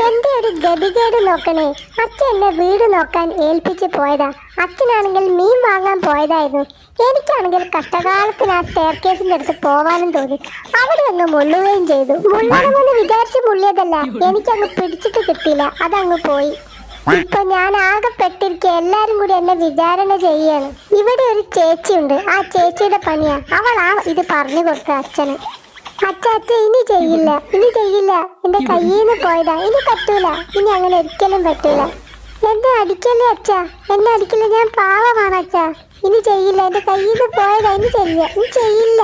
എന്റെ ഒരു ഗതികേട് നോക്കണേ. അച്ഛൻ എന്നെ വീട് നോക്കാൻ ഏൽപ്പിച്ച് പോയതാ. അച്ഛനാണെങ്കിൽ മീൻ വാങ്ങാൻ പോയതായിരുന്നു. എനിക്കാണെങ്കിൽ കഷ്ടകാലത്തിന് ആ സ്റ്റെയർ കേസിന്റെ അടുത്ത് പോവാനും തോന്നി. അവിടെ അങ്ങ് മുള്ളുകയും ചെയ്തു. മുള്ളണമെന്ന് വിചാരിച്ച് മുള്ളിയതല്ല, എനിക്കങ്ങ് പിടിച്ചിട്ട് കിട്ടിയില്ല, അതങ്ങ് പോയി. ഇപ്പൊ ഞാൻ ആകെ പെട്ടിരിക്കുക. എല്ലാരും കൂടി എന്നെ വിചാരണ ചെയ്യാണ്. ഇവിടെ ഒരു ചേച്ചിയുണ്ട്, ആ ചേച്ചിയുടെ പണിയാ. അവളാ ഇത് പറഞ്ഞു കൊടുത്ത അച്ഛന്. അച്ഛ ഇനി ചെയ്യില്ല, ഇനി ചെയ്യില്ല, എന്റെ കയ്യിൽ നിന്ന് പോയതാ, ഇനി പറ്റൂല, ഇനി അങ്ങനെ ഒരിക്കലും പറ്റൂല. എന്നെ അടിക്കല്ലേ അച്ഛ, എന്നെ അടിക്കില്ല, ഞാൻ പാവമാണ് അച്ഛ. ഇനി ചെയ്യില്ല, എന്റെ കയ്യിൽ നിന്ന് പോയതാ, ഇനി ചെയ്യില്ല, ഇനി ചെയ്യില്ല.